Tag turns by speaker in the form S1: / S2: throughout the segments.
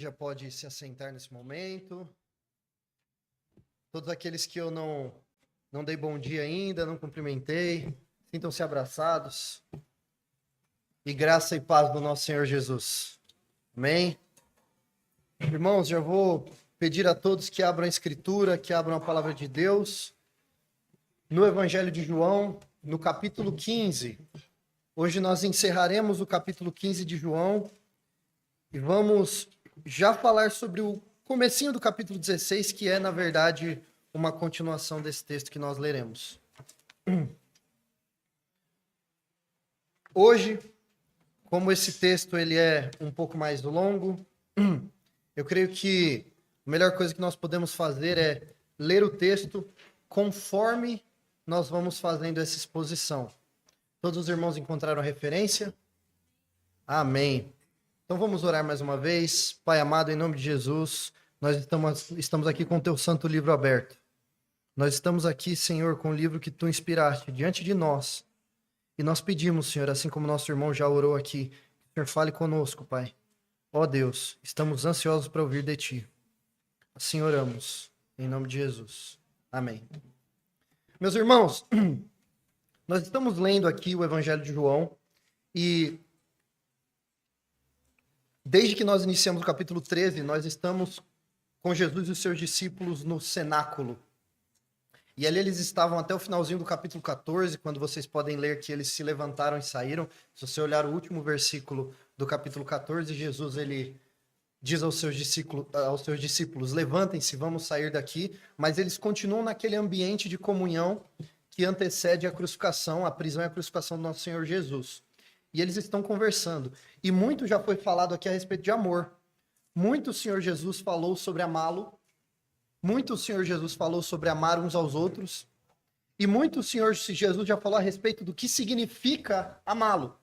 S1: Já pode se assentar nesse momento. Todos aqueles que eu não dei bom dia ainda, não cumprimentei, sintam-se abraçados. E graça e paz do nosso Senhor Jesus. Amém? Irmãos, já vou pedir a todos que abram a Escritura, que abram a Palavra de Deus. No Evangelho de João, no capítulo 15. Hoje nós encerraremos o capítulo 15 de João e vamos já falar sobre o comecinho do capítulo 16, que é, na verdade, uma continuação desse texto que nós leremos. Hoje, como esse texto ele é um pouco mais longo, eu creio que a melhor coisa que nós podemos fazer é ler o texto conforme nós vamos fazendo essa exposição. Todos os irmãos encontraram a referência? Amém. Então vamos orar mais uma vez. Pai amado, em nome de Jesus, nós estamos aqui com o teu santo livro aberto. Nós estamos aqui, Senhor, com o livro que tu inspiraste diante de nós. E nós pedimos, Senhor, assim como nosso irmão já orou aqui, que o Senhor fale conosco, Pai. Ó Deus, estamos ansiosos para ouvir de ti. Assim oramos, em nome de Jesus. Amém. Meus irmãos, nós estamos lendo aqui o Evangelho de João e desde que nós iniciamos o capítulo 13, nós estamos com Jesus e os seus discípulos no cenáculo. E ali eles estavam até o finalzinho do capítulo 14, quando vocês podem ler que eles se levantaram e saíram. Se você olhar o último versículo do capítulo 14, Jesus ele diz aos seus discípulos, levantem-se, vamos sair daqui. Mas eles continuam naquele ambiente de comunhão que antecede a crucificação, a prisão e a crucificação do nosso Senhor Jesus. E eles estão conversando. E muito já foi falado aqui a respeito de amor. Muito o Senhor Jesus falou sobre amá-lo. Muito o Senhor Jesus falou sobre amar uns aos outros. E muito o Senhor Jesus já falou a respeito do que significa amá-lo.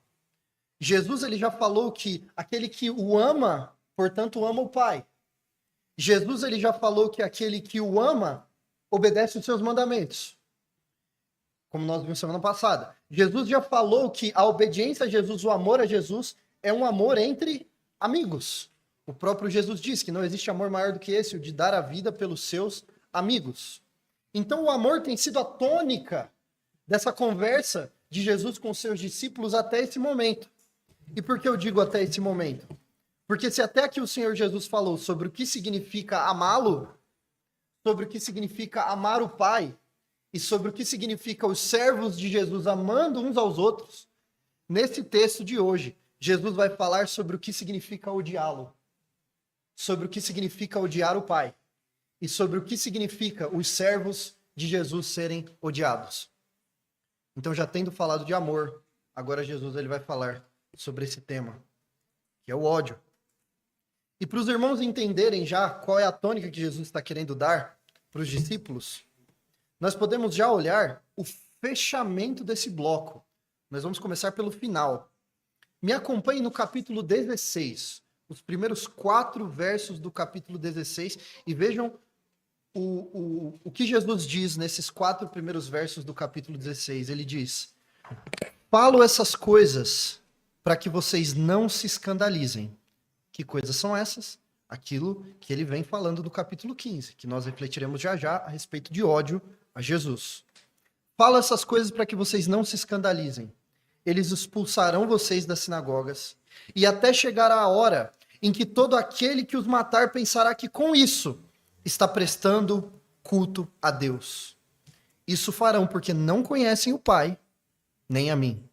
S1: Jesus ele já falou que aquele que o ama, portanto, ama o Pai. Jesus ele já falou que aquele que o ama obedece os seus mandamentos. Como nós vimos semana passada. Jesus já falou que a obediência a Jesus, o amor a Jesus, é um amor entre amigos. O próprio Jesus diz que não existe amor maior do que esse, o de dar a vida pelos seus amigos. Então o amor tem sido a tônica dessa conversa de Jesus com seus discípulos até esse momento. E por que eu digo até esse momento? Porque se até aqui o Senhor Jesus falou sobre o que significa amá-lo, sobre o que significa amar o Pai, e sobre o que significa os servos de Jesus amando uns aos outros, nesse texto de hoje, Jesus vai falar sobre o que significa odiá-lo, sobre o que significa odiar o Pai, e sobre o que significa os servos de Jesus serem odiados. Então, já tendo falado de amor, agora Jesus ele vai falar sobre esse tema, que é o ódio. E para os irmãos entenderem já qual é a tônica que Jesus está querendo dar para os discípulos, nós podemos já olhar o fechamento desse bloco. Nós vamos começar pelo final. Me acompanhe no capítulo 16, os primeiros 4 versos do capítulo 16, e vejam o que Jesus diz nesses 4 primeiros versos do capítulo 16. Ele diz: falo essas coisas para que vocês não se escandalizem. Que coisas são essas? Aquilo que ele vem falando do capítulo 15, que nós refletiremos já já a respeito de ódio a Jesus. Fala essas coisas para que vocês não se escandalizem. Eles expulsarão vocês das sinagogas, e até chegar a hora em que todo aquele que os matar pensará que com isso está prestando culto a Deus. Isso farão porque não conhecem o Pai, nem a mim.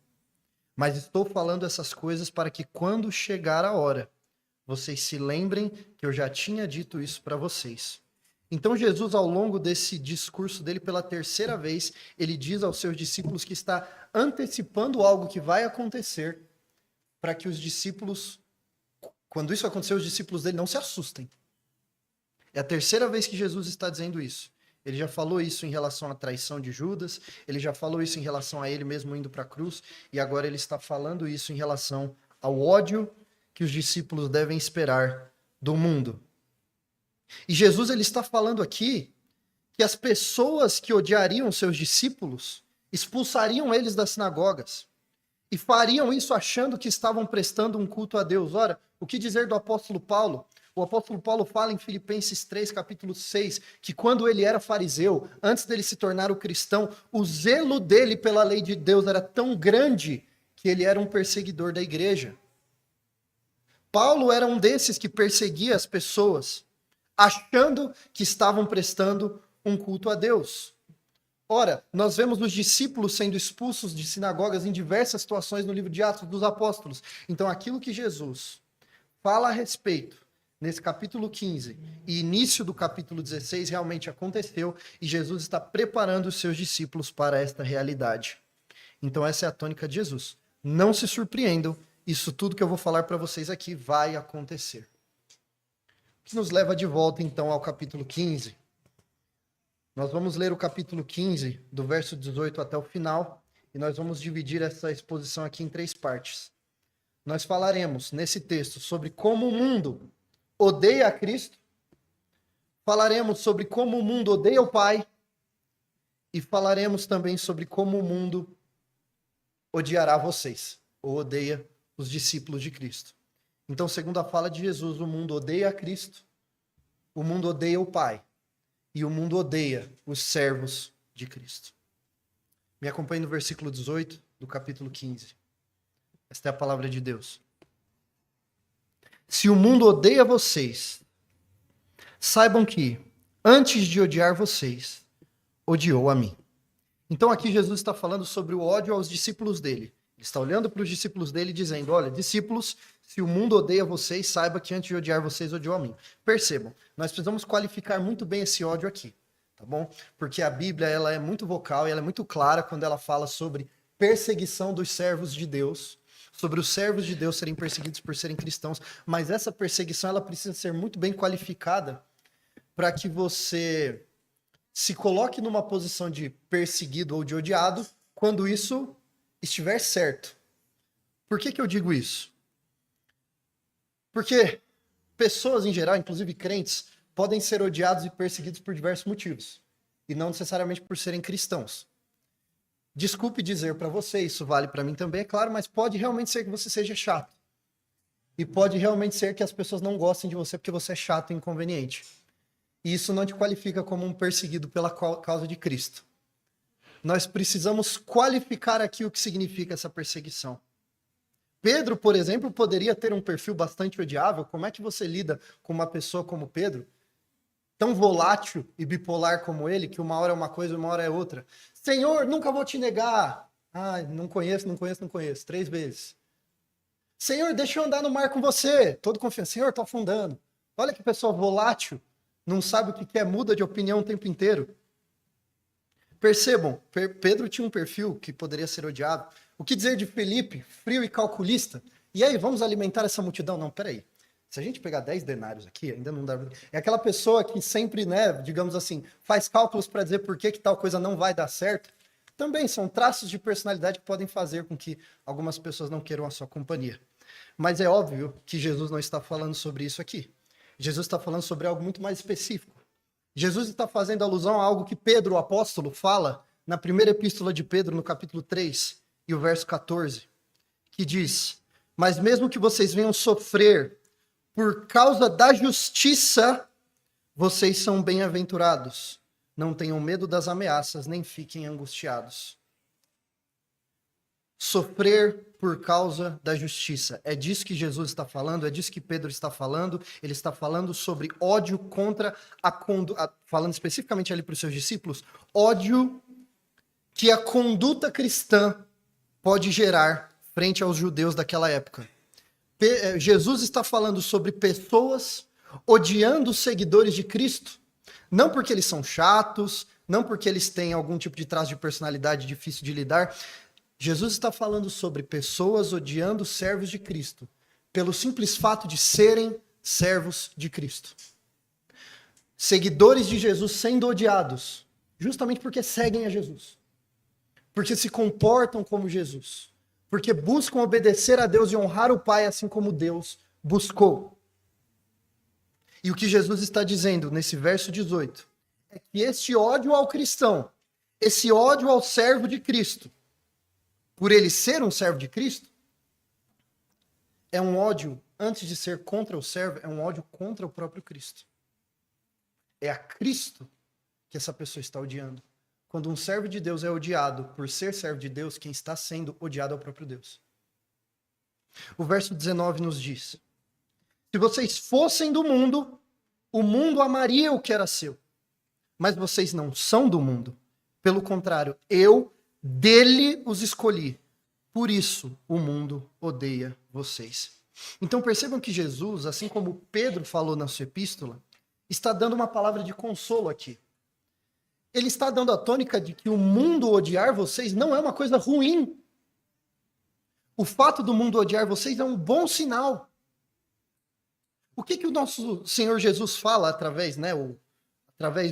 S1: Mas estou falando essas coisas para que quando chegar a hora, vocês se lembrem que eu já tinha dito isso para vocês. Então Jesus, ao longo desse discurso dele pela terceira vez, ele diz aos seus discípulos que está antecipando algo que vai acontecer para que os discípulos, quando isso acontecer, os discípulos dele não se assustem. É a terceira vez que Jesus está dizendo isso. Ele já falou isso em relação à traição de Judas, ele já falou isso em relação a ele mesmo indo para a cruz, e agora ele está falando isso em relação ao ódio que os discípulos devem esperar do mundo. E Jesus ele está falando aqui que as pessoas que odiariam seus discípulos expulsariam eles das sinagogas e fariam isso achando que estavam prestando um culto a Deus. Ora, o que dizer do apóstolo Paulo? O apóstolo Paulo fala em Filipenses 3, capítulo 6, que quando ele era fariseu, antes dele se tornar o cristão, o zelo dele pela lei de Deus era tão grande que ele era um perseguidor da igreja. Paulo era um desses que perseguia as pessoas, achando que estavam prestando um culto a Deus. Ora, nós vemos os discípulos sendo expulsos de sinagogas em diversas situações no livro de Atos dos Apóstolos. Então, aquilo que Jesus fala a respeito nesse capítulo 15 e início do capítulo 16 realmente aconteceu e Jesus está preparando os seus discípulos para esta realidade. Então, essa é a tônica de Jesus. Não se surpreendam, isso tudo que eu vou falar para vocês aqui vai acontecer. O que nos leva de volta, então, ao capítulo 15. Nós vamos ler o capítulo 15, do verso 18 até o final, e nós vamos dividir essa exposição aqui em 3 partes. Nós falaremos, nesse texto, sobre como o mundo odeia a Cristo, falaremos sobre como o mundo odeia o Pai, e falaremos também sobre como o mundo odiará vocês, ou odeia os discípulos de Cristo. Então, segundo a fala de Jesus, o mundo odeia a Cristo, o mundo odeia o Pai, e o mundo odeia os servos de Cristo. Me acompanhe no versículo 18 do capítulo 15. Esta é a palavra de Deus. Se o mundo odeia vocês, saibam que, antes de odiar vocês, odiou a mim. Então aqui Jesus está falando sobre o ódio aos discípulos dele. Ele está olhando para os discípulos dele e dizendo, olha, discípulos, se o mundo odeia vocês, saiba que antes de odiar vocês, odiou a mim. Percebam, nós precisamos qualificar muito bem esse ódio aqui, tá bom? Porque a Bíblia ela é muito vocal e ela é muito clara quando ela fala sobre perseguição dos servos de Deus, sobre os servos de Deus serem perseguidos por serem cristãos, mas essa perseguição ela precisa ser muito bem qualificada para que você se coloque numa posição de perseguido ou de odiado quando isso estiver certo. Por que eu digo isso? Porque pessoas em geral, inclusive crentes, podem ser odiados e perseguidos por diversos motivos, e não necessariamente por serem cristãos. Desculpe dizer para você, isso vale para mim também, é claro, mas pode realmente ser que você seja chato. E pode realmente ser que as pessoas não gostem de você porque você é chato e inconveniente. E isso não te qualifica como um perseguido pela causa de Cristo. Nós precisamos qualificar aqui o que significa essa perseguição. Pedro, por exemplo, poderia ter um perfil bastante odiável. Como é que você lida com uma pessoa como Pedro? Tão volátil e bipolar como ele, que uma hora é uma coisa e uma hora é outra. Senhor, nunca vou te negar. Ah, não conheço. 3 vezes. Senhor, deixa eu andar no mar com você. Todo confiante. Senhor, estou afundando. Olha que pessoa volátil. Não sabe o que é, muda de opinião o tempo inteiro. Percebam, Pedro tinha um perfil que poderia ser odiado. O que dizer de Felipe, frio e calculista? E aí, vamos alimentar essa multidão? Não, peraí. Se a gente pegar 10 denários aqui, ainda não dá... É aquela pessoa que sempre, né, digamos assim, faz cálculos para dizer por que tal coisa não vai dar certo. Também são traços de personalidade que podem fazer com que algumas pessoas não queiram a sua companhia. Mas é óbvio que Jesus não está falando sobre isso aqui. Jesus está falando sobre algo muito mais específico. Jesus está fazendo alusão a algo que Pedro, o apóstolo, fala na primeira epístola de Pedro, no capítulo 3, e o verso 14, que diz, mas mesmo que vocês venham sofrer por causa da justiça, vocês são bem-aventurados. Não tenham medo das ameaças, nem fiquem angustiados. Sofrer por causa da justiça. É disso que Jesus está falando, é disso que Pedro está falando. Ele está falando sobre ódio contra a conduta, falando especificamente ali para os seus discípulos, ódio que a conduta cristã pode gerar frente aos judeus daquela época. Jesus está falando sobre pessoas odiando os seguidores de Cristo, não porque eles são chatos, não porque eles têm algum tipo de traço de personalidade difícil de lidar. Jesus está falando sobre pessoas odiando os servos de Cristo, pelo simples fato de serem servos de Cristo. Seguidores de Jesus sendo odiados, justamente porque seguem a Jesus. Porque se comportam como Jesus. Porque buscam obedecer a Deus e honrar o Pai, assim como Deus buscou. E o que Jesus está dizendo nesse verso 18 é que este ódio ao cristão, esse ódio ao servo de Cristo, por ele ser um servo de Cristo, é um ódio antes de ser contra o servo, é um ódio contra o próprio Cristo. É a Cristo que essa pessoa está odiando. Quando um servo de Deus é odiado por ser servo de Deus, quem está sendo odiado é o próprio Deus. O verso 19 nos diz: se vocês fossem do mundo, o mundo amaria o que era seu. Mas vocês não são do mundo. Pelo contrário, eu dele os escolhi. Por isso o mundo odeia vocês. Então percebam que Jesus, assim como Pedro falou na sua epístola, está dando uma palavra de consolo aqui. Ele está dando a tônica de que o mundo odiar vocês não é uma coisa ruim. O fato do mundo odiar vocês é um bom sinal. O que o nosso Senhor Jesus fala através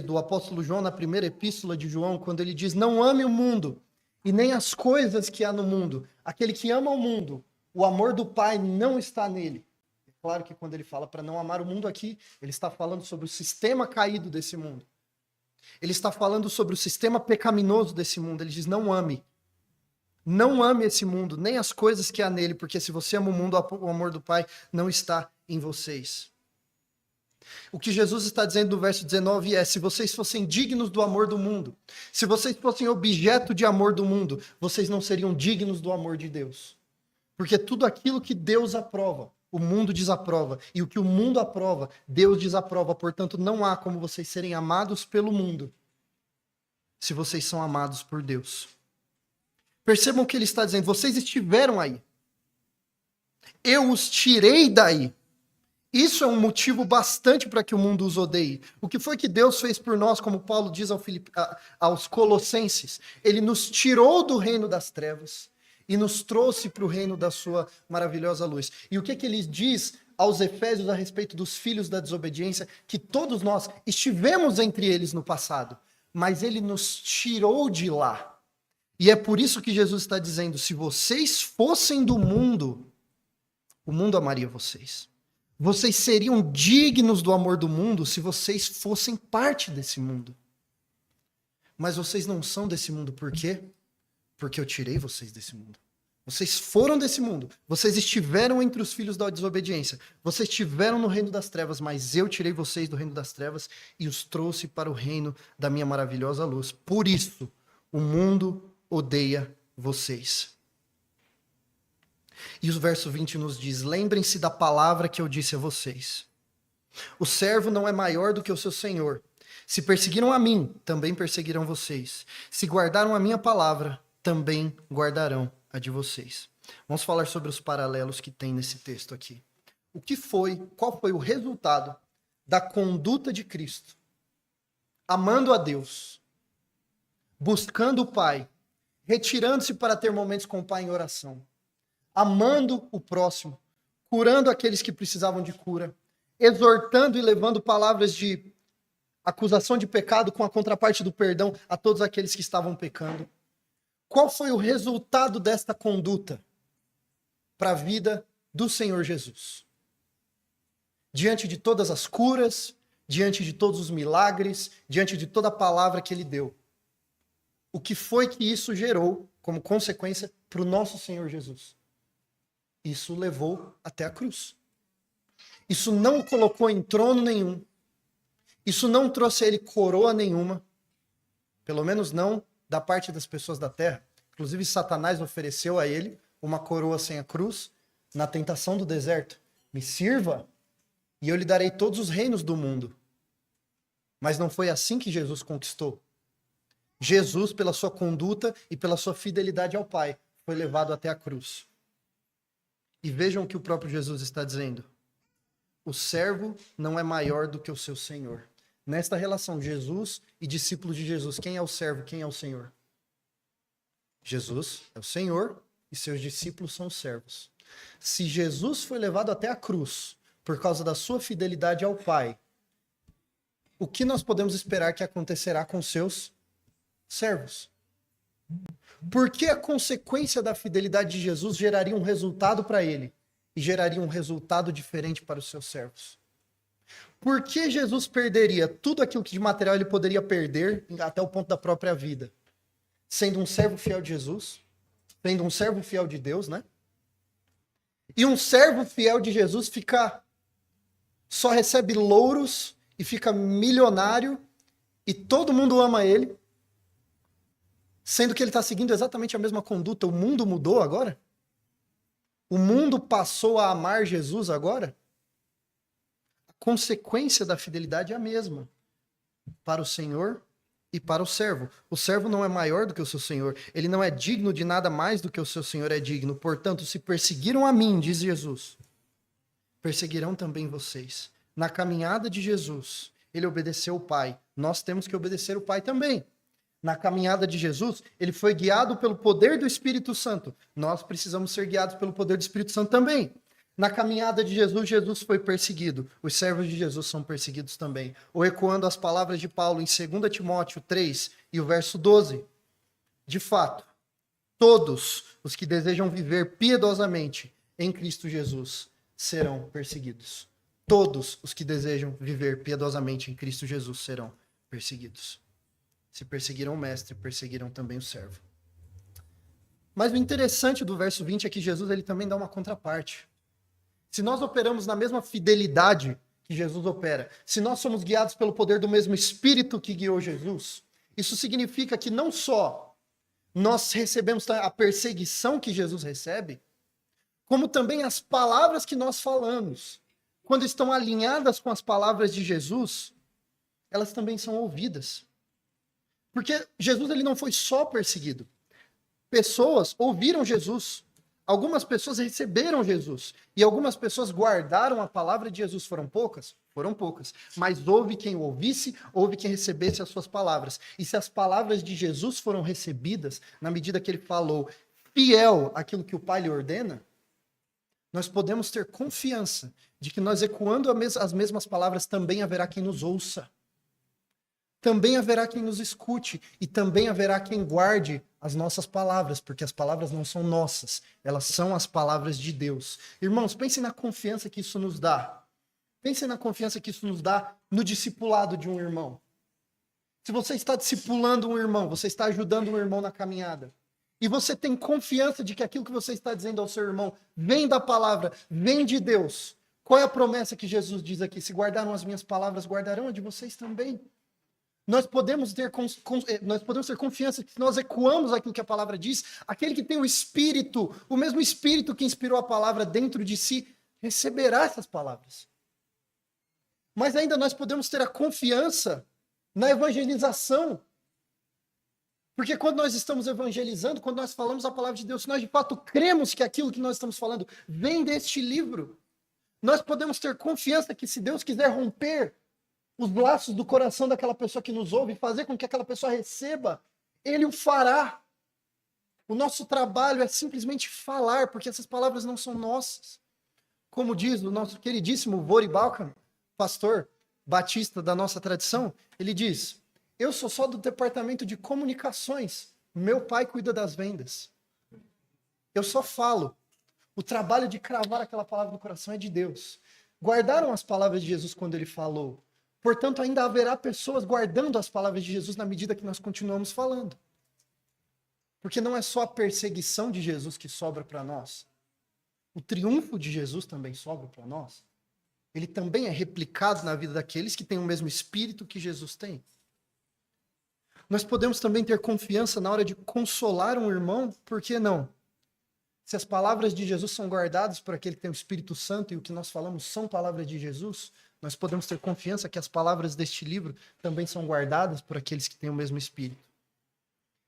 S1: do apóstolo João, na primeira epístola de João, quando ele diz: não ame o mundo e nem as coisas que há no mundo. Aquele que ama o mundo, o amor do Pai não está nele. É claro que quando ele fala para não amar o mundo aqui, ele está falando sobre o sistema caído desse mundo. Ele está falando sobre o sistema pecaminoso desse mundo. Ele diz: não ame. Não ame esse mundo, nem as coisas que há nele, porque se você ama o mundo, o amor do Pai não está em vocês. O que Jesus está dizendo no verso 19 é: se vocês fossem dignos do amor do mundo, se vocês fossem objeto de amor do mundo, vocês não seriam dignos do amor de Deus. Porque tudo aquilo que Deus aprova, o mundo desaprova. E o que o mundo aprova, Deus desaprova. Portanto, não há como vocês serem amados pelo mundo, se vocês são amados por Deus. Percebam o que ele está dizendo: vocês estiveram aí. Eu os tirei daí. Isso é um motivo bastante para que o mundo os odeie. O que foi que Deus fez por nós, como Paulo diz aos Colossenses? Ele nos tirou do reino das trevas e nos trouxe para o reino da sua maravilhosa luz. E o que ele diz aos Efésios a respeito dos filhos da desobediência? Que todos nós estivemos entre eles no passado, mas ele nos tirou de lá. E é por isso que Jesus está dizendo: se vocês fossem do mundo, o mundo amaria vocês. Vocês seriam dignos do amor do mundo se vocês fossem parte desse mundo. Mas vocês não são desse mundo. Por quê? Porque eu tirei vocês desse mundo. Vocês foram desse mundo. Vocês estiveram entre os filhos da desobediência. Vocês estiveram no reino das trevas, mas eu tirei vocês do reino das trevas e os trouxe para o reino da minha maravilhosa luz. Por isso, o mundo odeia vocês. E o verso 20 nos diz: lembrem-se da palavra que eu disse a vocês. O servo não é maior do que o seu senhor. Se perseguiram a mim, também perseguirão vocês. Se guardaram a minha palavra, também guardarão a de vocês. Vamos falar sobre os paralelos que tem nesse texto aqui. Qual foi o resultado da conduta de Cristo? Amando a Deus, buscando o Pai, retirando-se para ter momentos com o Pai em oração, amando o próximo, curando aqueles que precisavam de cura, exortando e levando palavras de acusação de pecado com a contraparte do perdão a todos aqueles que estavam pecando. Qual foi o resultado desta conduta para a vida do Senhor Jesus? Diante de todas as curas, diante de todos os milagres, diante de toda a palavra que ele deu. O que foi que isso gerou como consequência para o nosso Senhor Jesus? Isso levou até a cruz. Isso não o colocou em trono nenhum. Isso não trouxe a ele coroa nenhuma. Pelo menos não da parte das pessoas da terra. Inclusive, Satanás ofereceu a ele uma coroa sem a cruz na tentação do deserto. Me sirva e eu lhe darei todos os reinos do mundo. Mas não foi assim que Jesus conquistou. Jesus, pela sua conduta e pela sua fidelidade ao Pai, foi levado até a cruz. E vejam o que o próprio Jesus está dizendo. O servo não é maior do que o seu senhor. Nesta relação, Jesus e discípulos de Jesus, quem é o servo, quem é o senhor? Jesus é o senhor e seus discípulos são os servos. Se Jesus foi levado até a cruz por causa da sua fidelidade ao Pai, o que nós podemos esperar que acontecerá com seus servos? Porque a consequência da fidelidade de Jesus geraria um resultado para ele e geraria um resultado diferente para os seus servos. Por que Jesus perderia tudo aquilo que de material ele poderia perder até o ponto da própria vida? Sendo um servo fiel de Jesus, sendo um servo fiel de Deus, né? E um servo fiel de Jesus só recebe louros e fica milionário e todo mundo ama ele, sendo que ele está seguindo exatamente a mesma conduta. O mundo mudou agora? O mundo passou a amar Jesus agora? A consequência da fidelidade é a mesma para o Senhor e para o servo. O servo não é maior do que o seu senhor. Ele não é digno de nada mais do que o seu senhor é digno. Portanto, se perseguiram a mim, diz Jesus, perseguirão também vocês. Na caminhada de Jesus, ele obedeceu o Pai. Nós temos que obedecer o Pai também. Na caminhada de Jesus, ele foi guiado pelo poder do Espírito Santo. Nós precisamos ser guiados pelo poder do Espírito Santo também. Na caminhada de Jesus, Jesus foi perseguido. Os servos de Jesus são perseguidos também. Ou ecoando as palavras de Paulo em 2 Timóteo 3 e o verso 12. De fato, todos os que desejam viver piedosamente em Cristo Jesus serão perseguidos. Todos os que desejam viver piedosamente em Cristo Jesus serão perseguidos. Se perseguiram o mestre, perseguiram também o servo. Mas o interessante do verso 20 é que Jesus ele também dá uma contraparte. Se nós operamos na mesma fidelidade que Jesus opera, se nós somos guiados pelo poder do mesmo Espírito que guiou Jesus, isso significa que não só nós recebemos a perseguição que Jesus recebe, como também as palavras que nós falamos, quando estão alinhadas com as palavras de Jesus, elas também são ouvidas. Porque Jesus ele não foi só perseguido. Pessoas ouviram Jesus. Algumas pessoas receberam Jesus. E algumas pessoas guardaram a palavra de Jesus. Foram poucas? Foram poucas. Mas houve quem ouvisse, houve quem recebesse as suas palavras. E se as palavras de Jesus foram recebidas, na medida que ele falou, fiel àquilo que o Pai lhe ordena, nós podemos ter confiança de que nós ecoando as mesmas palavras também haverá quem nos ouça. Também haverá quem nos escute e também haverá quem guarde as nossas palavras, porque as palavras não são nossas, elas são as palavras de Deus. Irmãos, pensem na confiança que isso nos dá. Pensem na confiança que isso nos dá no discipulado de um irmão. Se você está discipulando um irmão, você está ajudando um irmão na caminhada, e você tem confiança de que aquilo que você está dizendo ao seu irmão vem da palavra, vem de Deus. Qual é a promessa que Jesus diz aqui? Se guardaram as minhas palavras, guardarão a de vocês também. Nós podemos ter confiança que se nós ecoamos aquilo que a palavra diz, aquele que tem o Espírito, o mesmo Espírito que inspirou a palavra dentro de si, receberá essas palavras. Mas ainda nós podemos ter a confiança na evangelização. Porque quando nós estamos evangelizando, quando nós falamos a palavra de Deus, se nós de fato cremos que aquilo que nós estamos falando vem deste livro, nós podemos ter confiança que se Deus quiser romper os laços do coração daquela pessoa que nos ouve e fazer com que aquela pessoa receba, ele o fará. O nosso trabalho é simplesmente falar, porque essas palavras não são nossas. Como diz o nosso queridíssimo Vori Balkan, pastor batista da nossa tradição, ele diz, eu sou só do departamento de comunicações, meu pai cuida das vendas. Eu só falo. O trabalho de cravar aquela palavra no coração é de Deus. Guardaram as palavras de Jesus quando ele falou. Portanto, ainda haverá pessoas guardando as palavras de Jesus na medida que nós continuamos falando. Porque não é só a perseguição de Jesus que sobra para nós. O triunfo de Jesus também sobra para nós. Ele também é replicado na vida daqueles que têm o mesmo espírito que Jesus tem. Nós podemos também ter confiança na hora de consolar um irmão, por que não? Se as palavras de Jesus são guardadas por aquele que tem o Espírito Santo e o que nós falamos são palavras de Jesus, nós podemos ter confiança que as palavras deste livro também são guardadas por aqueles que têm o mesmo Espírito.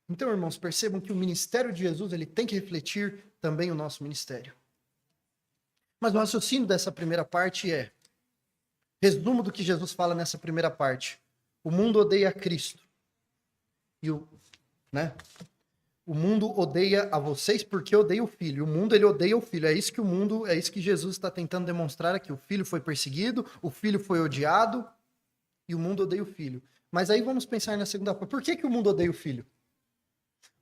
S1: Então, irmãos, percebam que o ministério de Jesus ele tem que refletir também o nosso ministério. Mas o raciocínio dessa primeira parte é, resumo do que Jesus fala nessa primeira parte. O mundo odeia Cristo. E o mundo odeia a vocês porque odeia o Filho. O mundo ele odeia o Filho. É isso que Jesus está tentando demonstrar aqui. O Filho foi perseguido, o Filho foi odiado e o mundo odeia o Filho. Mas aí vamos pensar na segunda parte. Por que o mundo odeia o Filho?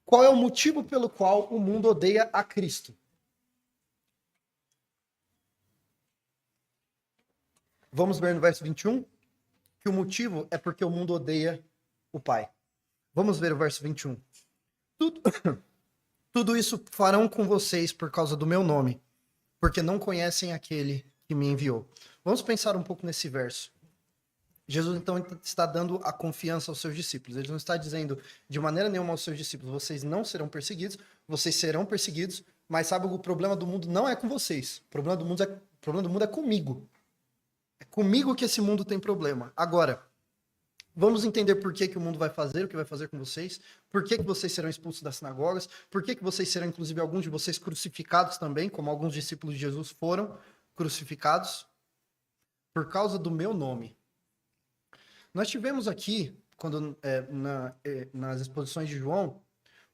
S1: Qual é o motivo pelo qual o mundo odeia a Cristo? Vamos ver no verso 21 que o motivo é porque o mundo odeia o Pai. Vamos ver o verso 21. Tudo isso farão com vocês por causa do meu nome, porque não conhecem aquele que me enviou. Vamos pensar um pouco nesse verso. Jesus, então, está dando a confiança aos seus discípulos. Ele não está dizendo de maneira nenhuma aos seus discípulos, vocês não serão perseguidos, vocês serão perseguidos, mas sabe, o problema do mundo não é com vocês. O problema do mundo é comigo. É comigo que esse mundo tem problema. Agora, vamos entender por que o mundo vai fazer o que vai fazer com vocês, por que vocês serão expulsos das sinagogas, por que vocês serão, inclusive, alguns de vocês crucificados também, como alguns discípulos de Jesus foram crucificados, por causa do meu nome. Nós tivemos aqui, nas exposições de João,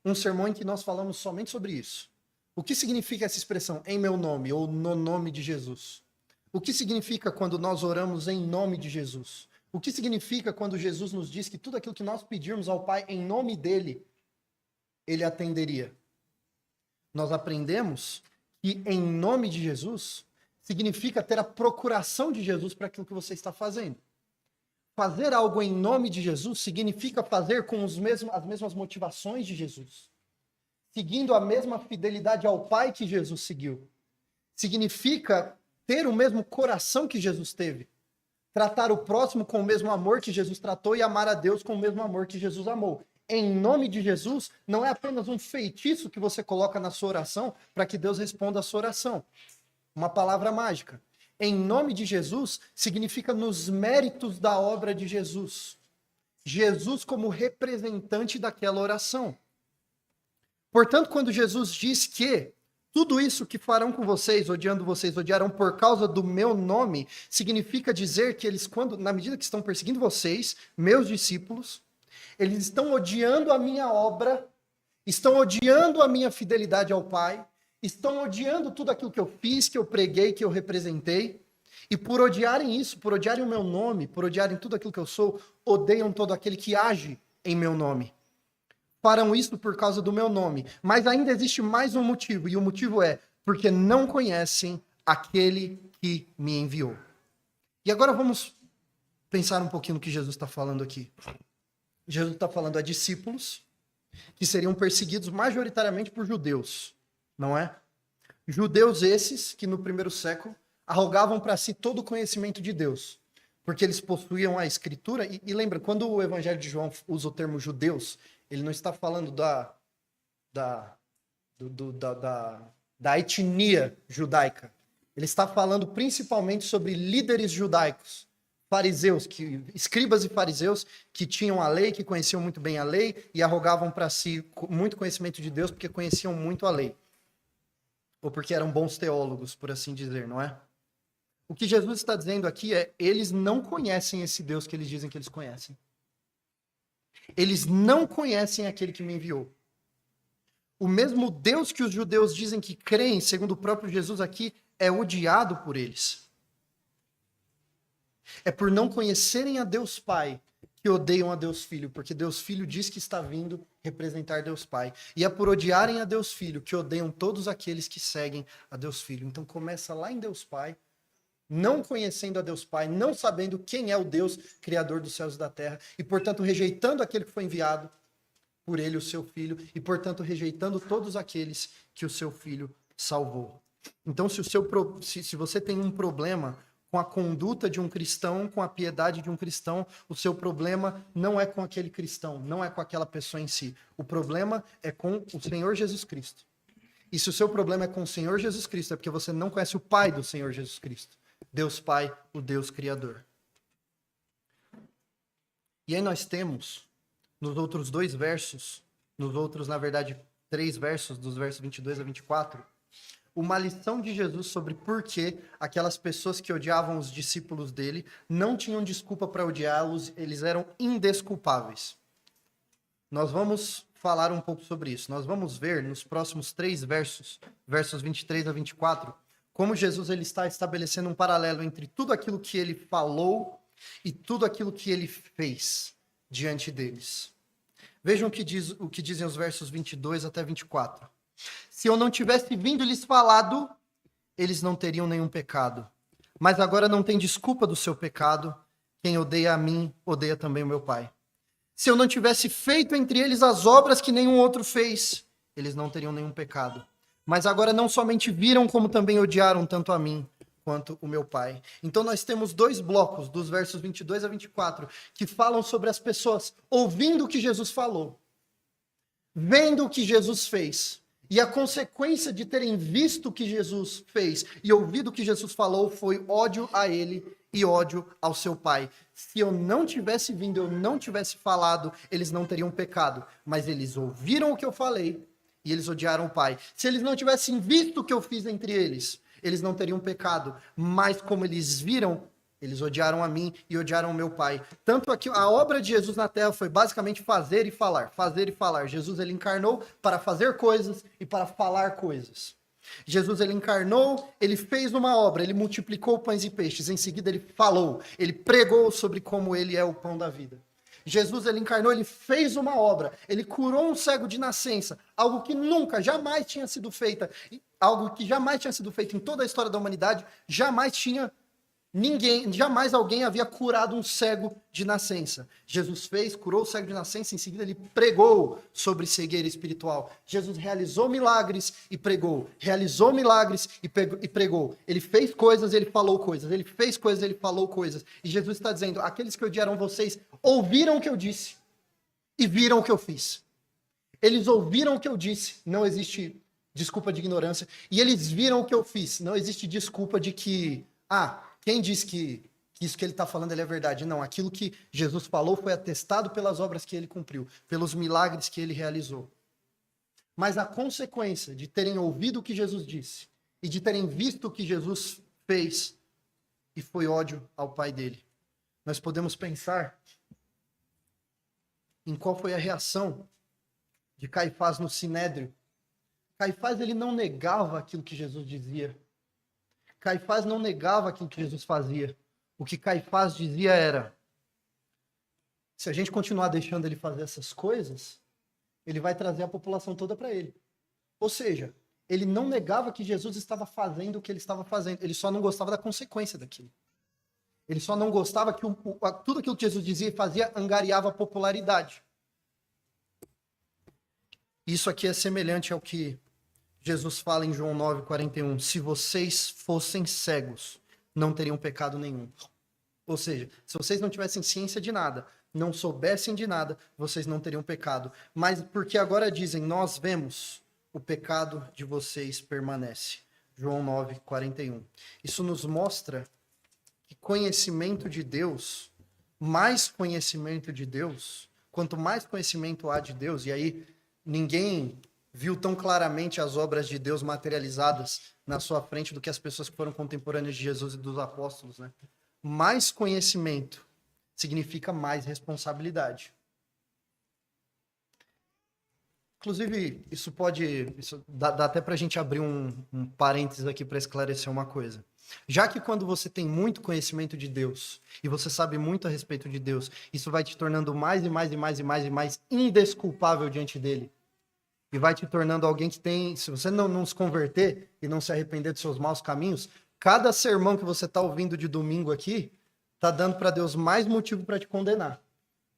S1: um sermão em que nós falamos somente sobre isso. O que significa essa expressão, em meu nome, ou no nome de Jesus? O que significa quando nós oramos em nome de Jesus? O que significa quando Jesus nos diz que tudo aquilo que nós pedirmos ao Pai em nome dele, ele atenderia? Nós aprendemos que em nome de Jesus significa ter a procuração de Jesus para aquilo que você está fazendo. Fazer algo em nome de Jesus significa fazer com as mesmas motivações de Jesus, seguindo a mesma fidelidade ao Pai que Jesus seguiu. Significa ter o mesmo coração que Jesus teve, tratar o próximo com o mesmo amor que Jesus tratou e amar a Deus com o mesmo amor que Jesus amou. Em nome de Jesus não é apenas um feitiço que você coloca na sua oração para que Deus responda a sua oração. Uma palavra mágica. Em nome de Jesus significa nos méritos da obra de Jesus. Jesus como representante daquela oração. Portanto, quando Jesus diz que tudo isso que farão com vocês, odiarão por causa do meu nome, significa dizer que eles, na medida que estão perseguindo vocês, meus discípulos, eles estão odiando a minha obra, estão odiando a minha fidelidade ao Pai, estão odiando tudo aquilo que eu fiz, que eu preguei, que eu representei, e por odiarem isso, por odiarem o meu nome, por odiarem tudo aquilo que eu sou, odeiam todo aquele que age em meu nome. Farão isso por causa do meu nome. Mas ainda existe mais um motivo, e o motivo é porque não conhecem aquele que me enviou. E agora vamos pensar um pouquinho no que Jesus está falando aqui. Jesus está falando a discípulos que seriam perseguidos majoritariamente por judeus, não é? Judeus esses que no primeiro século arrogavam para si todo o conhecimento de Deus, porque eles possuíam a escritura. E lembra, quando o Evangelho de João usa o termo judeus, ele não está falando da etnia judaica. Ele está falando principalmente sobre líderes judaicos, fariseus, escribas e fariseus que tinham a lei, que conheciam muito bem a lei e arrogavam para si muito conhecimento de Deus porque conheciam muito a lei. Ou porque eram bons teólogos, por assim dizer, não é? O que Jesus está dizendo aqui é, eles não conhecem esse Deus que eles dizem que eles conhecem. Eles não conhecem aquele que me enviou. O mesmo Deus que os judeus dizem que creem, segundo o próprio Jesus aqui, é odiado por eles. É por não conhecerem a Deus Pai que odeiam a Deus Filho, porque Deus Filho diz que está vindo representar Deus Pai. E é por odiarem a Deus Filho que odeiam todos aqueles que seguem a Deus Filho. Então começa lá em Deus Pai, não conhecendo a Deus Pai, não sabendo quem é o Deus criador dos céus e da terra, e portanto rejeitando aquele que foi enviado por ele, o seu Filho, e portanto rejeitando todos aqueles que o seu Filho salvou. Então se você tem um problema com a conduta de um cristão, com a piedade de um cristão, o seu problema não é com aquele cristão, não é com aquela pessoa em si. O problema é com o Senhor Jesus Cristo. E se o seu problema é com o Senhor Jesus Cristo, é porque você não conhece o Pai do Senhor Jesus Cristo. Deus Pai, o Deus Criador. E aí nós temos, nos outros dois versos, na verdade, 3 versos, dos versos 22 a 24, uma lição de Jesus sobre por que aquelas pessoas que odiavam os discípulos dele não tinham desculpa para odiá-los, eles eram indesculpáveis. Nós vamos falar um pouco sobre isso. Nós vamos ver nos próximos 3 versos, versos 23 a 24, como Jesus ele está estabelecendo um paralelo entre tudo aquilo que ele falou e tudo aquilo que ele fez diante deles. Vejam o que dizem os versos 22 até 24. Se eu não tivesse vindo e lhes falado, eles não teriam nenhum pecado. Mas agora não tem desculpa do seu pecado. Quem odeia a mim, odeia também o meu Pai. Se eu não tivesse feito entre eles as obras que nenhum outro fez, eles não teriam nenhum pecado. Mas agora não somente viram, como também odiaram tanto a mim quanto o meu Pai. Então nós temos dois blocos, dos versos 22 a 24, que falam sobre as pessoas ouvindo o que Jesus falou, vendo o que Jesus fez. E a consequência de terem visto o que Jesus fez e ouvido o que Jesus falou foi ódio a ele e ódio ao seu Pai. Se eu não tivesse vindo, eu não tivesse falado, eles não teriam pecado. Mas eles ouviram o que eu falei e eles odiaram o Pai. Se eles não tivessem visto o que eu fiz entre eles, eles não teriam pecado. Mas como eles viram, eles odiaram a mim e odiaram o meu Pai. Tanto aqui, a obra de Jesus na Terra foi basicamente fazer e falar. Fazer e falar. Jesus, ele encarnou para fazer coisas e para falar coisas. Jesus, ele encarnou, ele fez uma obra, ele multiplicou pães e peixes. Em seguida, ele falou, ele pregou sobre como ele é o pão da vida. Jesus, ele encarnou, ele fez uma obra, ele curou um cego de nascença, algo que nunca, jamais tinha sido feito, algo que jamais tinha sido feito em toda a história da humanidade, jamais alguém havia curado um cego de nascença. Jesus fez, curou o cego de nascença, em seguida ele pregou sobre cegueira espiritual. Jesus realizou milagres e pregou. Realizou milagres e pregou. Ele fez coisas, ele falou coisas. Ele fez coisas, ele falou coisas. E Jesus está dizendo, aqueles que odiaram vocês ouviram o que eu disse e viram o que eu fiz. Eles ouviram o que eu disse, não existe desculpa de ignorância. E eles viram o que eu fiz, não existe desculpa de que, quem diz que isso que ele está falando ele é verdade? Não, aquilo que Jesus falou foi atestado pelas obras que ele cumpriu, pelos milagres que ele realizou. Mas a consequência de terem ouvido o que Jesus disse e de terem visto o que Jesus fez, e foi ódio ao Pai dele. Nós podemos pensar em qual foi a reação de Caifás no Sinédrio. Caifás, ele não negava aquilo que Jesus dizia. Caifás não negava aquilo que Jesus fazia. O que Caifás dizia era, se a gente continuar deixando ele fazer essas coisas, ele vai trazer a população toda para ele. Ou seja, ele não negava que Jesus estava fazendo o que ele estava fazendo, ele só não gostava da consequência daquilo. Ele só não gostava que tudo aquilo que Jesus dizia e fazia angariava popularidade. Isso aqui é semelhante ao que Jesus fala em João 9,41, se vocês fossem cegos, não teriam pecado nenhum. Ou seja, se vocês não tivessem ciência de nada, não soubessem de nada, vocês não teriam pecado. Mas porque agora dizem, nós vemos, o pecado de vocês permanece. João 9,41. Isso nos mostra que conhecimento de Deus, mais conhecimento de Deus, quanto mais conhecimento há de Deus, e aí ninguém viu tão claramente as obras de Deus materializadas na sua frente do que as pessoas que foram contemporâneas de Jesus e dos apóstolos, né? Mais conhecimento significa mais responsabilidade. Inclusive, isso dá até para a gente abrir um parênteses aqui para esclarecer uma coisa. Já que quando você tem muito conhecimento de Deus e você sabe muito a respeito de Deus, isso vai te tornando mais e mais e mais e mais e mais indesculpável diante dele. E vai te tornando alguém que tem... Se você não se converter e não se arrepender dos seus maus caminhos, cada sermão que você está ouvindo de domingo aqui está dando para Deus mais motivo para te condenar.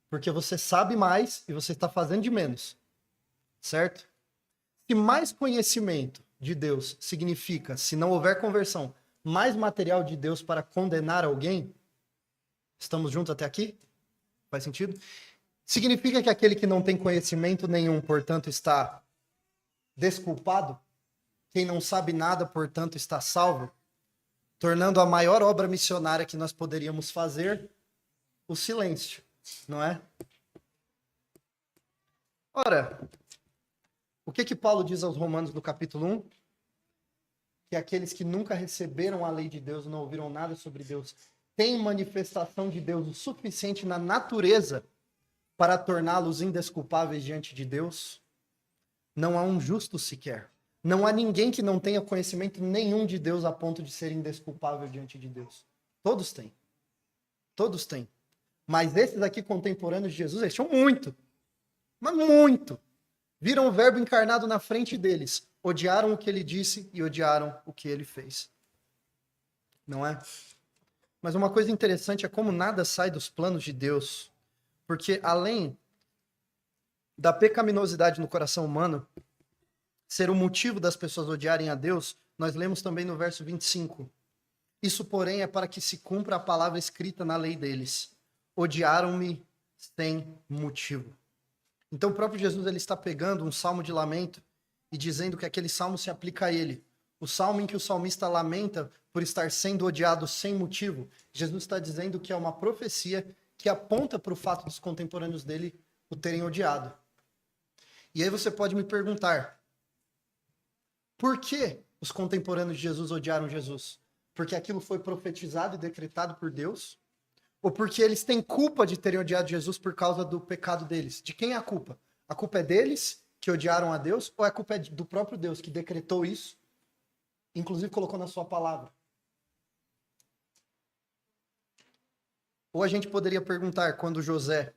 S1: Porque você sabe mais e você está fazendo de menos. Certo? Se mais conhecimento de Deus significa, se não houver conversão, mais material de Deus para condenar alguém, estamos juntos até aqui? Faz sentido? Significa que aquele que não tem conhecimento nenhum, portanto, está desculpado? Quem não sabe nada, portanto, está salvo? Tornando a maior obra missionária que nós poderíamos fazer o silêncio, não é? Ora, o que Paulo diz aos Romanos no capítulo 1? Que aqueles que nunca receberam a lei de Deus, não ouviram nada sobre Deus, têm manifestação de Deus o suficiente na natureza para torná-los indesculpáveis diante de Deus. Não há um justo sequer. Não há ninguém que não tenha conhecimento nenhum de Deus a ponto de ser indesculpável diante de Deus. Todos têm. Todos têm. Mas esses aqui contemporâneos de Jesus, eles tinham muito. Mas muito. Viram o verbo encarnado na frente deles. Odiaram o que ele disse e odiaram o que ele fez. Não é? Mas uma coisa interessante é como nada sai dos planos de Deus. Porque além da pecaminosidade no coração humano, ser o motivo das pessoas odiarem a Deus, nós lemos também no verso 25. Isso, porém, é para que se cumpra a palavra escrita na lei deles. Odiaram-me sem motivo. Então o próprio Jesus ele está pegando um salmo de lamento e dizendo que aquele salmo se aplica a ele. O salmo em que o salmista lamenta por estar sendo odiado sem motivo, Jesus está dizendo que é uma profecia que aponta para o fato dos contemporâneos dele o terem odiado. E aí você pode me perguntar, por que os contemporâneos de Jesus odiaram Jesus? Porque aquilo foi profetizado e decretado por Deus? Ou porque eles têm culpa de terem odiado Jesus por causa do pecado deles? De quem é a culpa? A culpa é deles, que odiaram a Deus, ou a culpa é do próprio Deus, que decretou isso, inclusive colocou na sua palavra? Ou a gente poderia perguntar, quando José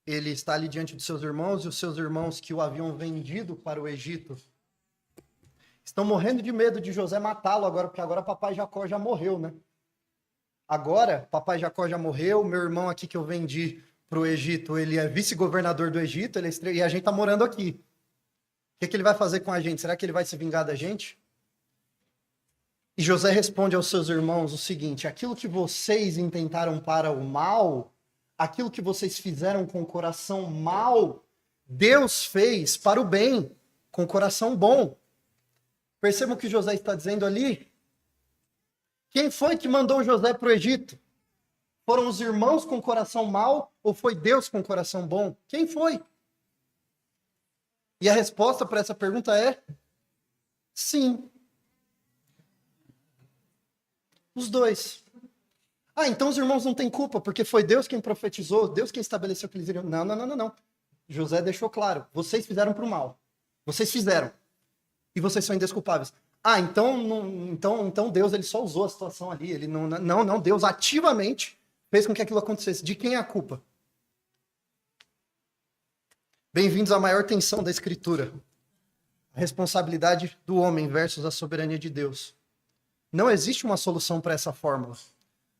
S1: ele está ali diante dos seus irmãos, e os seus irmãos que o haviam vendido para o Egito estão morrendo de medo de José matá-lo agora, porque agora papai Jacó já morreu, né? Agora, papai Jacó já morreu, meu irmão aqui que eu vendi para o Egito, ele é vice-governador do Egito, e a gente está morando aqui. O que ele vai fazer com a gente? Será que ele vai se vingar da gente? E José responde aos seus irmãos o seguinte: aquilo que vocês intentaram para o mal, aquilo que vocês fizeram com o coração mau, Deus fez para o bem, com o coração bom. Percebam o que José está dizendo ali? Quem foi que mandou José para o Egito? Foram os irmãos com coração mau ou foi Deus com coração bom? Quem foi? E a resposta para essa pergunta é sim. Os dois. Ah, então os irmãos não têm culpa, porque foi Deus quem profetizou, Deus quem estabeleceu que eles iriam. Não. José deixou claro, vocês fizeram para o mal. Vocês fizeram. E vocês são indesculpáveis. Ah, então Deus ele só usou a situação ali. Ele não, Deus ativamente fez com que aquilo acontecesse. De quem é a culpa? Bem-vindos à maior tensão da Escritura. A responsabilidade do homem versus a soberania de Deus. Não existe uma solução para essa fórmula.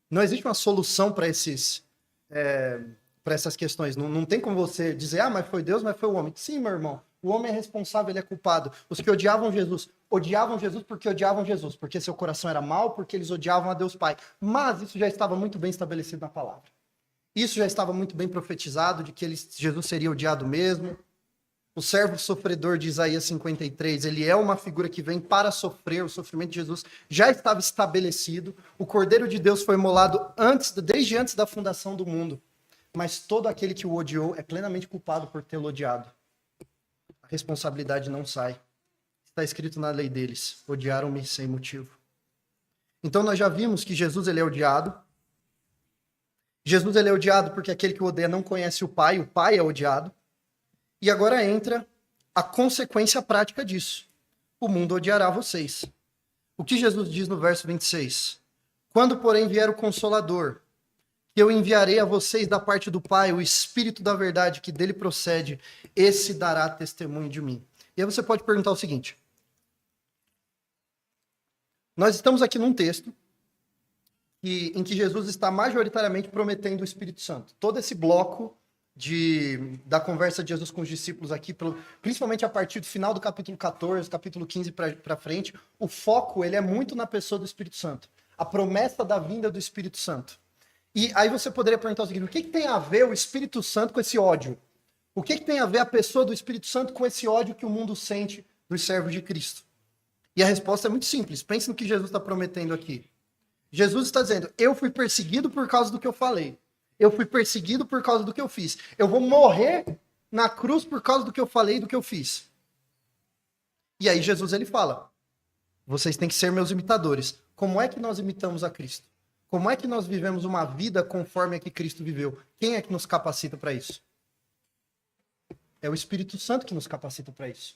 S1: Não existe uma solução para essas questões. Não tem como você dizer, mas foi Deus, mas foi o homem. Sim, meu irmão. O homem é responsável, ele é culpado. Os que odiavam Jesus porque odiavam Jesus, porque seu coração era mau, porque eles odiavam a Deus Pai. Mas isso já estava muito bem estabelecido na palavra. Isso já estava muito bem profetizado, de que Jesus seria odiado mesmo. O servo sofredor de Isaías 53, ele é uma figura que vem para sofrer, o sofrimento de Jesus já estava estabelecido. O Cordeiro de Deus foi imolado desde antes da fundação do mundo. Mas todo aquele que o odiou é plenamente culpado por tê-lo odiado. A responsabilidade não sai. Está escrito na lei deles, odiaram-me sem motivo. Então nós já vimos que Jesus ele é odiado. Jesus ele é odiado porque aquele que o odeia não conhece o Pai é odiado. E agora entra a consequência prática disso. O mundo odiará vocês. O que Jesus diz no verso 26? Quando, porém, vier o Consolador, que eu enviarei a vocês da parte do Pai, o Espírito da verdade que dele procede, esse dará testemunho de mim. E aí você pode perguntar o seguinte. Nós estamos aqui num texto em que Jesus está majoritariamente prometendo o Espírito Santo. Todo esse bloco da conversa de Jesus com os discípulos aqui, principalmente a partir do final do capítulo 14, capítulo 15 para frente, o foco ele é muito na pessoa do Espírito Santo. A promessa da vinda do Espírito Santo. E aí você poderia perguntar o seguinte, o que tem a ver o Espírito Santo com esse ódio? O que tem a ver a pessoa do Espírito Santo com esse ódio que o mundo sente dos servos de Cristo? E a resposta é muito simples. Pense no que Jesus está prometendo aqui. Jesus está dizendo, eu fui perseguido por causa do que eu falei. Eu fui perseguido por causa do que eu fiz. Eu vou morrer na cruz por causa do que eu falei e do que eu fiz. E aí Jesus ele fala, vocês têm que ser meus imitadores. Como é que nós imitamos a Cristo? Como é que nós vivemos uma vida conforme a que Cristo viveu? Quem é que nos capacita para isso? É o Espírito Santo que nos capacita para isso.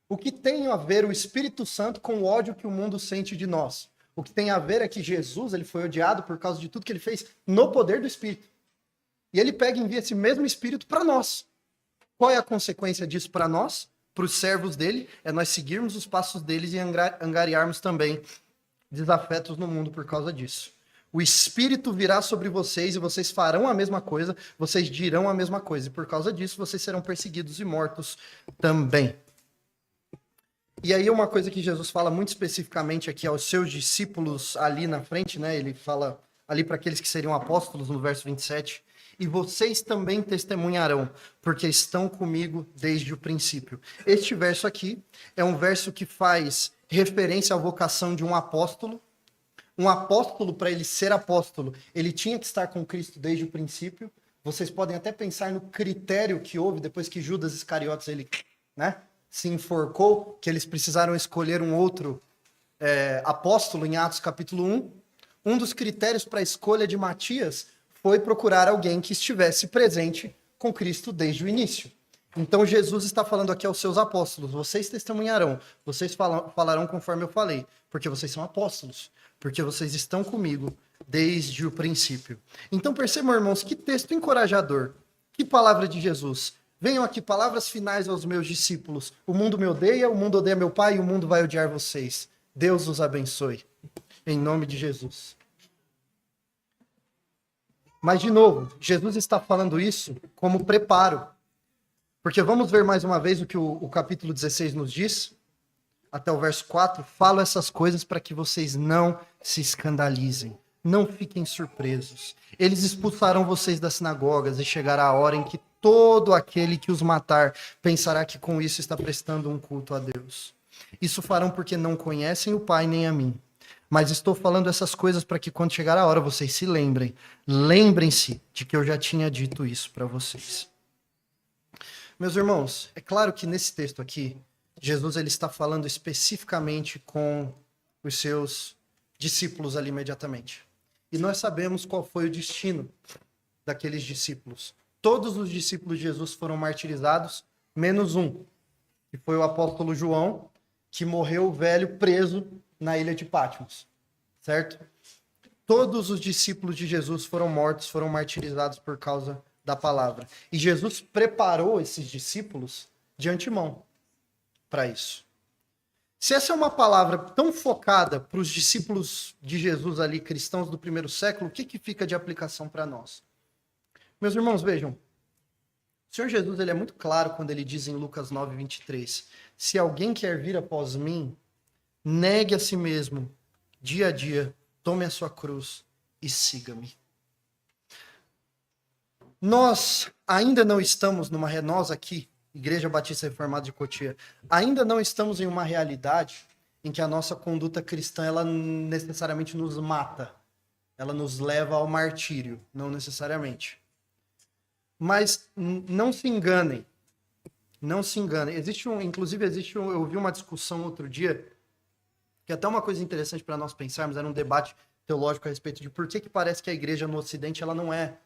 S1: O que tem a ver o Espírito Santo com o ódio que o mundo sente de nós? O que tem a ver é que Jesus ele foi odiado por causa de tudo que ele fez no poder do Espírito. E ele pega e envia esse mesmo Espírito para nós. Qual é a consequência disso para nós? Para os servos dele? É nós seguirmos os passos deles e angariarmos também desafetos no mundo por causa disso. O Espírito virá sobre vocês e vocês farão a mesma coisa, vocês dirão a mesma coisa. E por causa disso, vocês serão perseguidos e mortos também. E aí uma coisa que Jesus fala muito especificamente aqui aos seus discípulos ali na frente, né? Ele fala ali para aqueles que seriam apóstolos no verso 27, e vocês também testemunharão, porque estão comigo desde o princípio. Este verso aqui é um verso que faz referência à vocação de um apóstolo. Um apóstolo, para ele ser apóstolo, ele tinha que estar com Cristo desde o princípio. Vocês podem até pensar no critério que houve depois que Judas Iscariotes ele, né, se enforcou, que eles precisaram escolher um outro apóstolo em Atos capítulo 1. Um dos critérios para a escolha de Matias foi procurar alguém que estivesse presente com Cristo desde o início. Então Jesus está falando aqui aos seus apóstolos: vocês testemunharão, vocês falarão conforme eu falei, porque vocês são apóstolos, porque vocês estão comigo desde o princípio. Então percebam, irmãos, que texto encorajador, que palavra de Jesus. Venham aqui palavras finais aos meus discípulos: o mundo me odeia, o mundo odeia meu Pai e o mundo vai odiar vocês. Deus os abençoe, em nome de Jesus. Mas, de novo, Jesus está falando isso como preparo. Porque vamos ver mais uma vez o que o capítulo 16 nos diz, até o verso 4. Falo essas coisas para que vocês não se escandalizem, não fiquem surpresos. Eles expulsarão vocês das sinagogas e chegará a hora em que todo aquele que os matar pensará que com isso está prestando um culto a Deus. Isso farão porque não conhecem o Pai nem a mim. Mas estou falando essas coisas para que quando chegar a hora vocês se lembrem. Lembrem-se de que eu já tinha dito isso para vocês. Meus irmãos, é claro que nesse texto aqui, Jesus ele está falando especificamente com os seus discípulos ali imediatamente. E nós sabemos qual foi o destino daqueles discípulos. Todos os discípulos de Jesus foram martirizados, menos um, que foi o apóstolo João, que morreu velho, preso na ilha de Patmos, certo? Todos os discípulos de Jesus foram mortos, foram martirizados por causa da palavra. E Jesus preparou esses discípulos de antemão para isso. Se essa é uma palavra tão focada para os discípulos de Jesus ali, cristãos do primeiro século, o que fica de aplicação para nós? Meus irmãos, vejam, o Senhor Jesus ele é muito claro quando ele diz em Lucas 9, 23, se alguém quer vir após mim, negue a si mesmo, dia a dia, tome a sua cruz e siga-me. Nós ainda não estamos nós aqui, Igreja Batista Reformada de Cotia, ainda não estamos em uma realidade em que a nossa conduta cristã, ela necessariamente nos mata. Ela nos leva ao martírio, não necessariamente. Mas não se enganem. Não se enganem. Eu ouvi uma discussão outro dia, que é até uma coisa interessante para nós pensarmos, era um debate teológico a respeito de por que parece que a igreja no Ocidente ela não é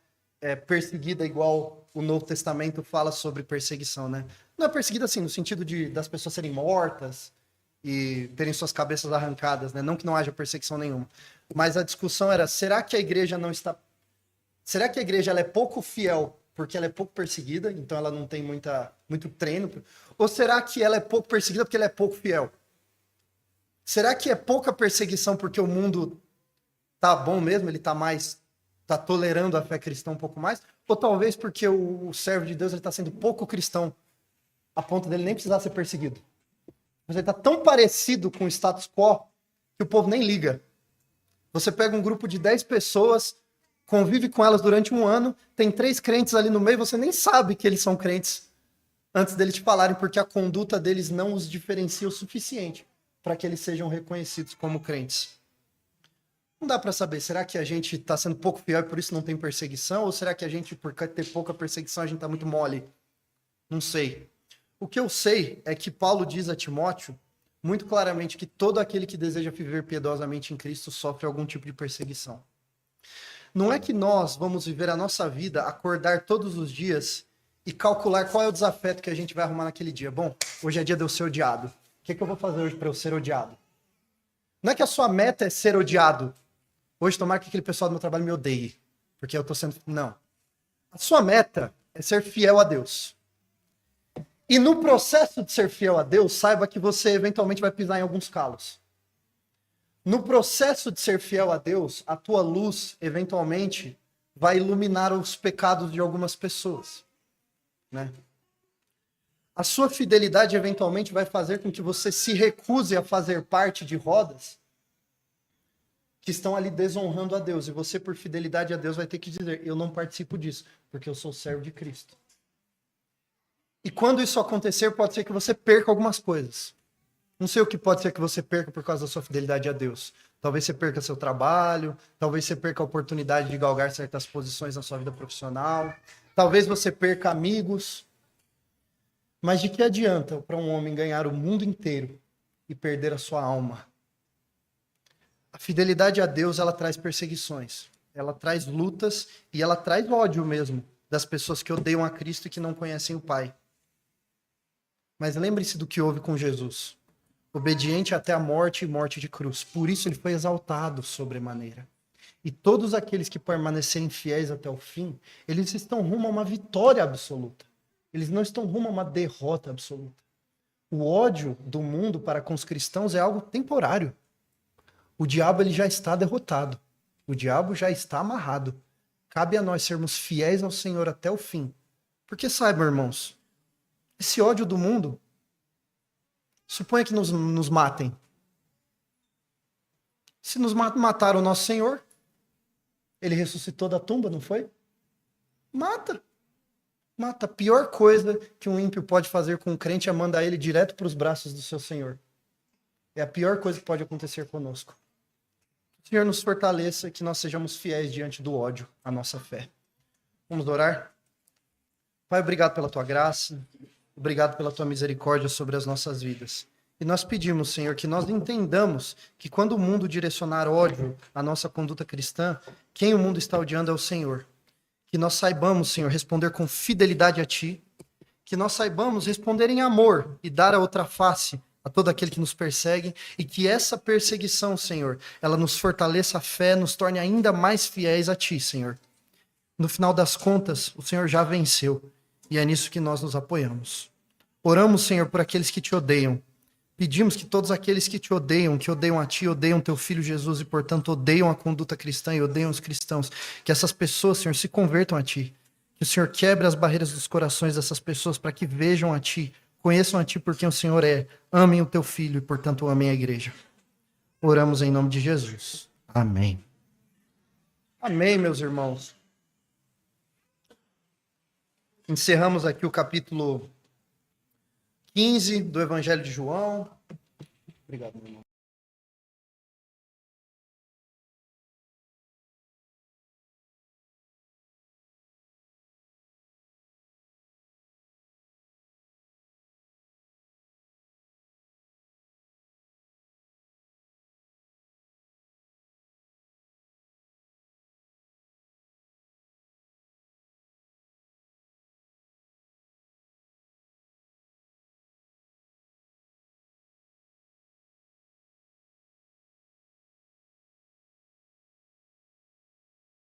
S1: perseguida igual o Novo Testamento fala sobre perseguição, né? Não é perseguida assim, no sentido das pessoas serem mortas e terem suas cabeças arrancadas, né? Não que não haja perseguição nenhuma. Mas a discussão era, será que a igreja ela é pouco fiel porque ela é pouco perseguida, então ela não tem muito treino? Ou será que ela é pouco perseguida porque ela é pouco fiel? Será que é pouca perseguição porque o mundo tá bom mesmo, ele tá tolerando a fé cristã um pouco mais? Ou talvez porque o servo de Deus ele tá sendo pouco cristão, a ponto dele nem precisar ser perseguido? Mas ele tá tão parecido com o status quo que o povo nem liga. Você pega um grupo de 10 pessoas, convive com elas durante um ano, tem 3 crentes ali no meio, você nem sabe que eles são crentes antes deles te falarem, porque a conduta deles não os diferencia o suficiente para que eles sejam reconhecidos como crentes. Não dá para saber, será que a gente está sendo pouco fiel e por isso não tem perseguição? Ou será que a gente, por ter pouca perseguição, a gente está muito mole? Não sei. O que eu sei é que Paulo diz a Timóteo muito claramente que todo aquele que deseja viver piedosamente em Cristo sofre algum tipo de perseguição. Não é que nós vamos viver a nossa vida, acordar todos os dias e calcular qual é o desafeto que a gente vai arrumar naquele dia. Bom, hoje é dia de eu ser odiado. O que eu vou fazer hoje para eu ser odiado? Não é que a sua meta é ser odiado. Hoje, tomara que aquele pessoal do meu trabalho me odeie, porque eu tô sendo... Não. A sua meta é ser fiel a Deus. E no processo de ser fiel a Deus, saiba que você eventualmente vai pisar em alguns calos. No processo de ser fiel a Deus, a tua luz, eventualmente, vai iluminar os pecados de algumas pessoas, né? A sua fidelidade eventualmente vai fazer com que você se recuse a fazer parte de rodas que estão ali desonrando a Deus. E você, por fidelidade a Deus, vai ter que dizer: eu não participo disso, porque eu sou servo de Cristo. E quando isso acontecer, pode ser que você perca algumas coisas. Não sei o que pode ser que você perca por causa da sua fidelidade a Deus. Talvez você perca seu trabalho, talvez você perca a oportunidade de galgar certas posições na sua vida profissional, talvez você perca amigos. Mas de que adianta para um homem ganhar o mundo inteiro e perder a sua alma? A fidelidade a Deus, ela traz perseguições, ela traz lutas e ela traz ódio mesmo das pessoas que odeiam a Cristo e que não conhecem o Pai. Mas lembre-se do que houve com Jesus. Obediente até a morte e morte de cruz. Por isso ele foi exaltado sobremaneira. E todos aqueles que permanecerem fiéis até o fim, eles estão rumo a uma vitória absoluta. Eles não estão rumo a uma derrota absoluta. O ódio do mundo para com os cristãos é algo temporário. O diabo ele já está derrotado. O diabo já está amarrado. Cabe a nós sermos fiéis ao Senhor até o fim. Porque saibam, irmãos, esse ódio do mundo, suponha que nos matem. Se nos mataram o nosso Senhor, ele ressuscitou da tumba, não foi? Mata. Mata. A pior coisa que um ímpio pode fazer com um crente é mandar ele direto para os braços do seu Senhor. É a pior coisa que pode acontecer conosco. Que o Senhor nos fortaleça e que nós sejamos fiéis diante do ódio à nossa fé. Vamos orar? Pai, obrigado pela tua graça. Obrigado pela tua misericórdia sobre as nossas vidas. E nós pedimos, Senhor, que nós entendamos que quando o mundo direcionar ódio à nossa conduta cristã, quem o mundo está odiando é o Senhor. Que nós saibamos, Senhor, responder com fidelidade a Ti. Que nós saibamos responder em amor e dar a outra face a todo aquele que nos persegue. E que essa perseguição, Senhor, ela nos fortaleça a fé, nos torne ainda mais fiéis a Ti, Senhor. No final das contas, o Senhor já venceu. E é nisso que nós nos apoiamos. Oramos, Senhor, por aqueles que Te odeiam. Pedimos que todos aqueles que Te odeiam, que odeiam a Ti, odeiam Teu Filho Jesus e, portanto, odeiam a conduta cristã e odeiam os cristãos, que essas pessoas, Senhor, se convertam a Ti. Que o Senhor quebre as barreiras dos corações dessas pessoas para que vejam a Ti, conheçam a Ti por quem o Senhor é, amem o Teu Filho e, portanto, amem a igreja. Oramos em nome de Jesus. Amém. Amém, meus irmãos. Encerramos aqui o capítulo 15 do Evangelho de João. Obrigado, meu irmão.